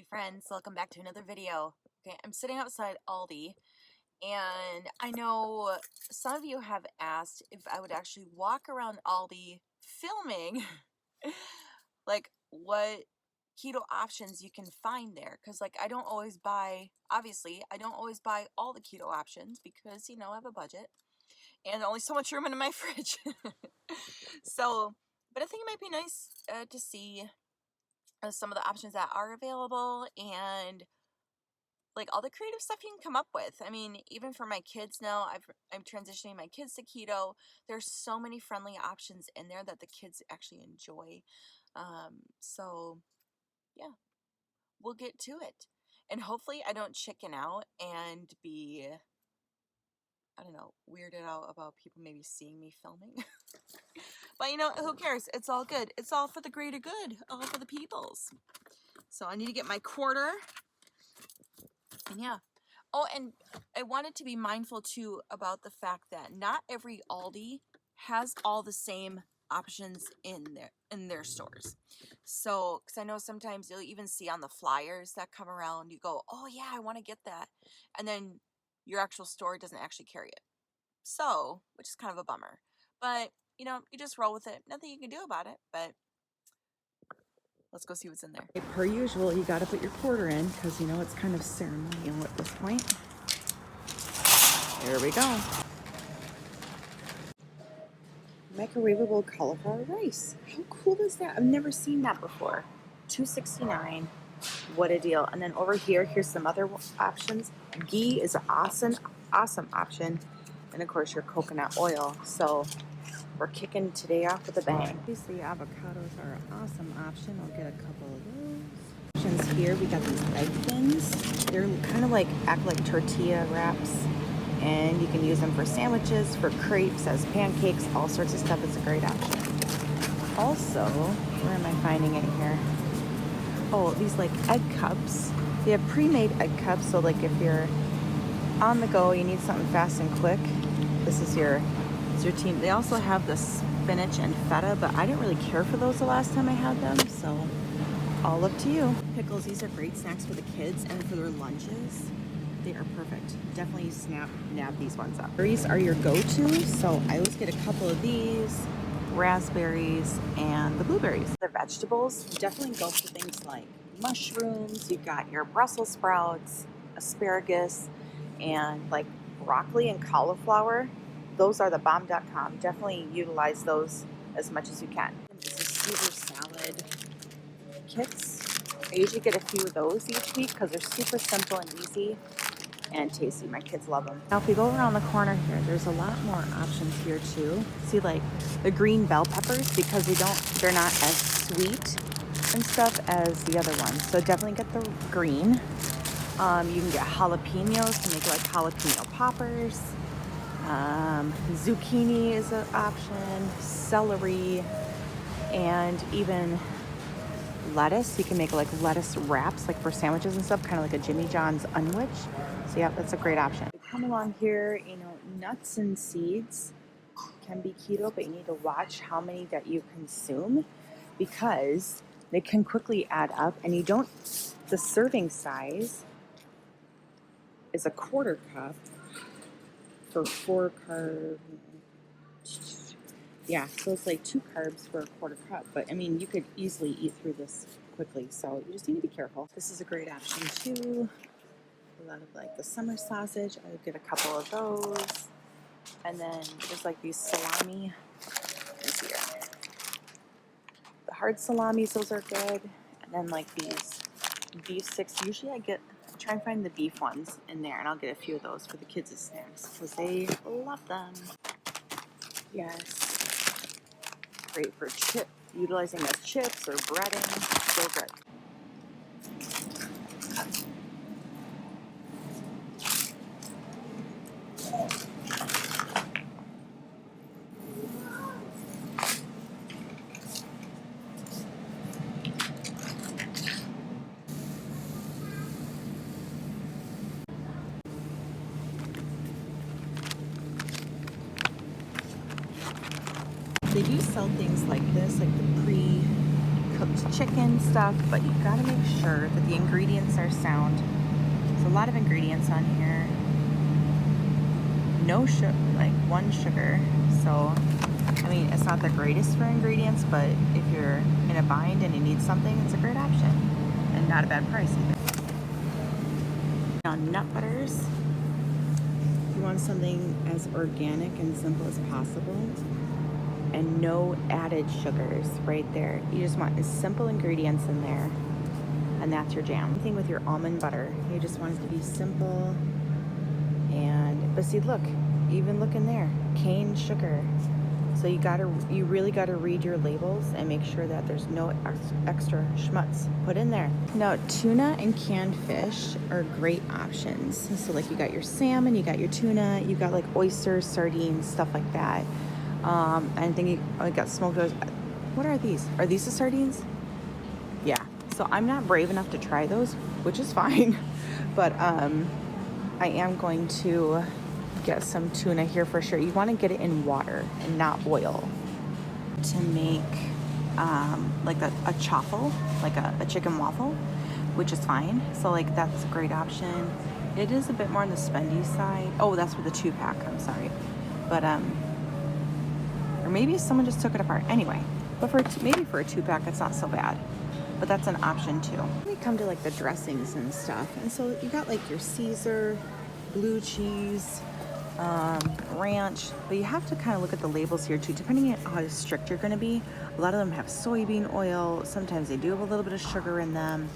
Hey friends, welcome back to another video. Okay, I'm sitting outside Aldi, and I know some of you have asked if I would actually walk around Aldi filming like what keto options you can find there, because like I don't always buy, obviously I don't always buy all the keto options because I have a budget and only so much room in my fridge. So but I think it might be nice to see some of the options that are available and like all the creative stuff you can come up with. I mean, even for my kids now, I'm transitioning my kids to keto. There's so many friendly options in there that the kids actually enjoy. So yeah, we'll get to it. And hopefully I don't chicken out and be, I don't know, weirded out about people maybe seeing me filming. But who cares? It's all good. It's all for the greater good, all for the peoples. So I need to get my quarter. And yeah. Oh, and I wanted to be mindful too about the fact that not every Aldi has all the same options in their stores. So, because I know sometimes you'll even see on the flyers that come around, you go, "Oh yeah, I want to get that," and then your actual store doesn't actually carry it. So, which is kind of a bummer. But you just roll with it. Nothing you can do about it. But let's go see what's in there. Per usual, you got to put your quarter in because it's kind of ceremonial at this point. There we go. Microwavable cauliflower rice. How cool is that? I've never seen that before. $2.69. What a deal. And then over here's some other options. Ghee is an awesome option. And of course your coconut oil. So we're kicking today off with a bang. Obviously avocados are an awesome option. I'll get a couple of those. Options here, we got these egg thins. They're kind of act like tortilla wraps. And you can use them for sandwiches, for crepes, as pancakes, all sorts of stuff. It's a great option. Also, where am I finding it here? Oh, these egg cups. They have pre-made egg cups, so if you're on the go, you need something fast and quick, this is your team. They also have the spinach and feta, but I didn't really care for those the last time I had them, so all up to you. Pickles, these are great snacks for the kids and for their lunches. They are perfect. Definitely nab these ones up. Berries are your go-to, so I always get a couple of these, raspberries and the blueberries. The vegetables, definitely go for things like mushrooms. You've got your Brussels sprouts, asparagus, and broccoli and cauliflower. Those are the bomb.com. Definitely utilize those as much as you can. This is Caesar salad kits. I usually get a few of those each week because they're super simple and easy and tasty. My kids love them. Now if we go around the corner here, there's a lot more options here too. See the green bell peppers, because they're not as sweet and stuff as the other ones. So definitely get the green. You can get jalapenos to make jalapeno poppers. Zucchini is an option, celery, and even lettuce. You can make lettuce wraps for sandwiches and stuff, kind of like a Jimmy John's unwich. So yeah, that's a great option. Come along here, nuts and seeds can be keto, but you need to watch how many that you consume because they can quickly add up, and the serving size is a quarter cup for 4 carbs. Yeah, so it's 2 carbs for a quarter cup. But I mean, you could easily eat through this quickly, so you just need to be careful. This is a great option too. A lot of the summer sausage. I would get a couple of those. And then there's these salami. Let's see here. The hard salamis, those are good. And then these beef sticks. Usually I try and find the beef ones in there, and I'll get a few of those for the kids as snacks because they love them. Yes. Great for utilizing as chips or breading. So good. They do sell things like this, the pre-cooked cooked chicken stuff, but you gotta make sure that the ingredients are sound. There's a lot of ingredients on here. No sugar, like 1 sugar. So, I mean, it's not the greatest for ingredients, but if you're in a bind and you need something, it's a great option. And not a bad price either. Now, nut butters. You want something as organic and simple as possible. And no added sugars right there. You just want simple ingredients in there. And that's your jam. Same thing with your almond butter. You just want it to be simple. But see, look, even look in there, cane sugar. So you really gotta read your labels and make sure that there's no extra schmutz put in there. Now, tuna and canned fish are great options. So like you got your salmon, you got your tuna, you got like oysters, sardines, stuff like that. And I think I got smoked. What are these? Are these the sardines? Yeah. So I'm not brave enough to try those, which is fine. But I am going to get some tuna here for sure. You want to get it in water and not oil to make like a chaffle, like a chicken waffle, which is fine. So like that's a great option. It is a bit more on the spendy side. Oh, that's for the 2-pack. I'm sorry, but or maybe someone just took it apart. Anyway, but maybe for a 2-pack, it's not so bad. But that's an option too. We come to like the dressings and stuff, and so you got like your Caesar, blue cheese, ranch, but you have to kind of look at the labels here too, depending on how strict you're going to be. A lot of them have soybean oil. Sometimes they do have a little bit of sugar in them,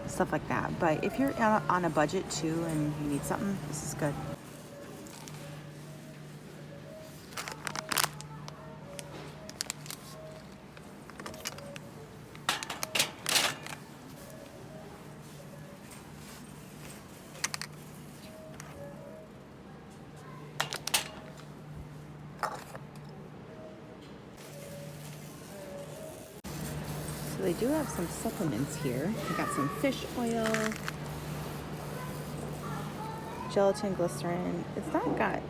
stuff like that. But if you're on a budget too and you need something, this is good. So they do have some supplements here. They got some fish oil, gelatin, glycerin. It's not got,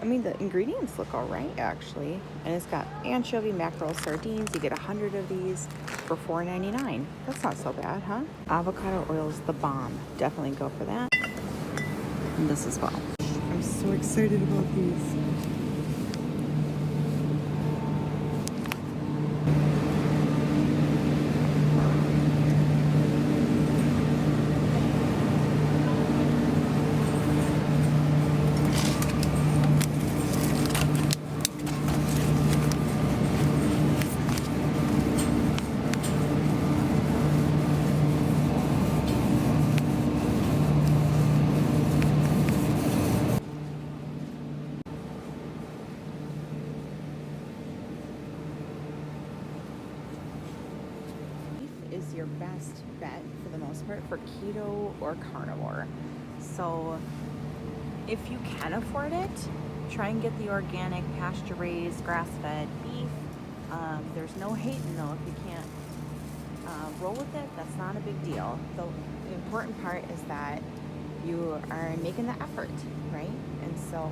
I mean, the ingredients look all right actually. And it's got anchovy, mackerel, sardines. You get 100 of these for $4.99. That's not so bad, huh? Avocado oil is the bomb. Definitely go for that. And this as well. I'm so excited about these. Is your best bet for the most part for keto or carnivore. So if you can afford it, try and get the organic, pasture-raised, grass-fed beef. There's no hating though if you can't roll with it. That's not a big deal. The important part is that you are making the effort, right? And so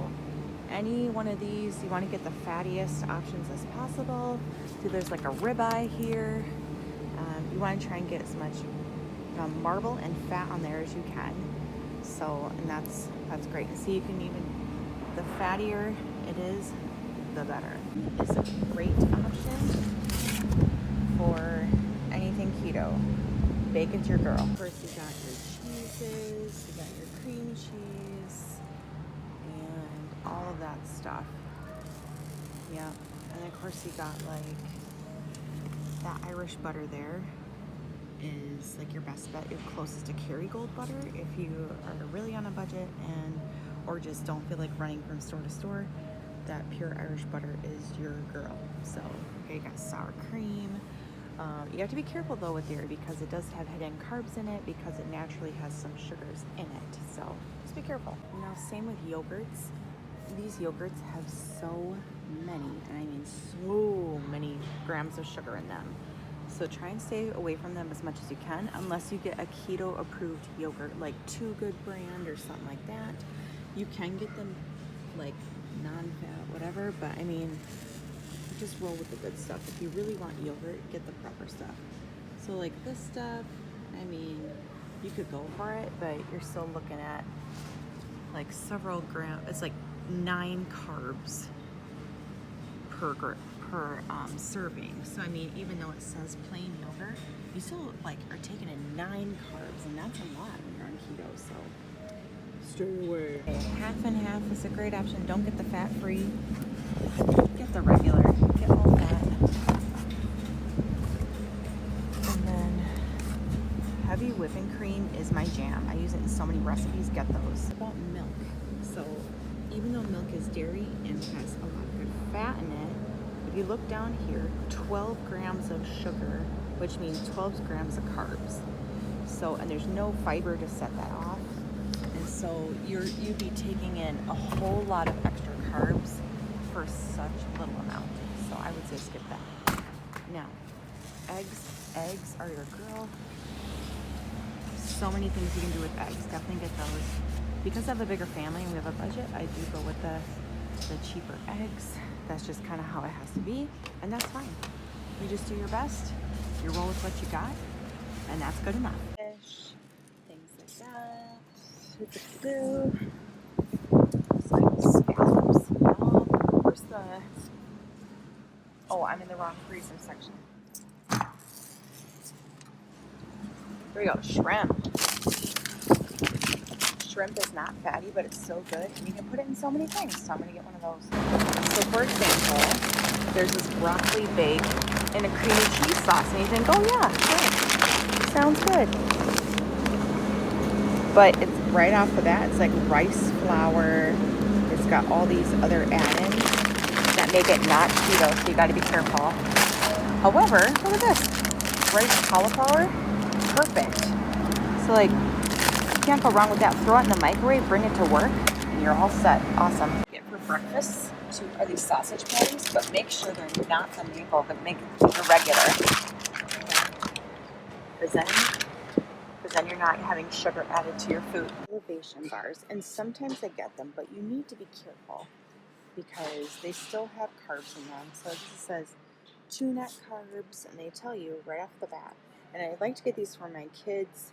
any one of these, you want to get the fattiest options as possible. So there's like a ribeye here. You want to try and get as much marble and fat on there as you can. So, and that's great. See, you can even, the fattier it is, the better. It's a great option for anything keto. Bacon's your girl. First, you got your cheeses, you got your cream cheese, and all of that stuff. Yeah, and of course you got like that Irish butter there is like your best bet. You're closest to Kerrygold butter if you are really on a budget or just don't feel like running from store to store. That pure Irish butter is your girl. So okay, you got sour cream. You have to be careful though with dairy because it does have hidden carbs in it because it naturally has some sugars in it. So just be careful. Now same with yogurts. These yogurts have so many, and I mean so many grams of sugar in them. So try and stay away from them as much as you can unless you get a keto approved yogurt like Too Good brand or something like that. You can get them like non-fat, whatever, but I mean, just roll with the good stuff. If you really want yogurt, get the proper stuff. So like this stuff, I mean, you could go for it, but you're still looking at like several grams. It's like 9 carbs per serving. So I mean, even though it says plain yogurt, you still like are taking in 9 carbs, and that's a lot when you're on keto. So stay away. Half and half is a great option. Don't get the fat free. Get the regular. Get all that. And then heavy whipping cream is my jam. I use it in so many recipes. Get those. What about milk? So even though milk is dairy and has a lot of good fat in it, if you look down here, 12 grams of sugar, which means 12 grams of carbs. So, and there's no fiber to set that off. And so you'd be taking in a whole lot of extra carbs for such little amount. So I would say skip that. Now, eggs are your girl. So many things you can do with eggs. Definitely get those. Because I have a bigger family and we have a budget, I do go with the cheaper eggs. That's just kind of how it has to be, and that's fine. You just do your best, you roll with what you got, and that's good enough. Fish, things like that. It's like scallops. No, where's the... Oh, I'm in the wrong freezer section. There we go, shrimp. Shrimp is not fatty, but it's so good, and you can put it in so many things. So I'm gonna get one of those. So for example, there's this broccoli bake in a creamy cheese sauce, and you think, oh yeah, sure, sounds good. But it's right off the bat, it's like rice flour. It's got all these other add-ins that make it not keto, so you gotta be careful. However, look at this, rice cauliflower, perfect. So like, can't go wrong with that. Throw it in the microwave, bring it to work, and you're all set. Awesome. Get for breakfast are these sausage patties, but make sure they're not the maple, but make the regular. Because then you're not having sugar added to your food. Elevation bars, and sometimes I get them, but you need to be careful because they still have carbs in them. So this says 2 net carbs, and they tell you right off the bat. And I like to get these for my kids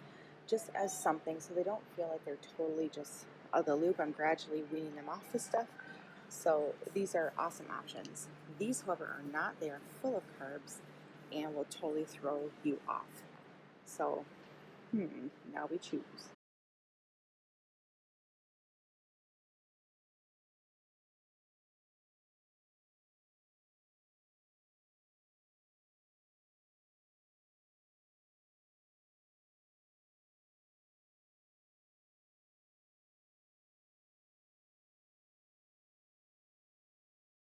just as something so they don't feel like they're totally just out of the loop. I'm gradually weaning them off the stuff. So these are awesome options. These, however, are not. They are full of carbs and will totally throw you off. So, now we choose.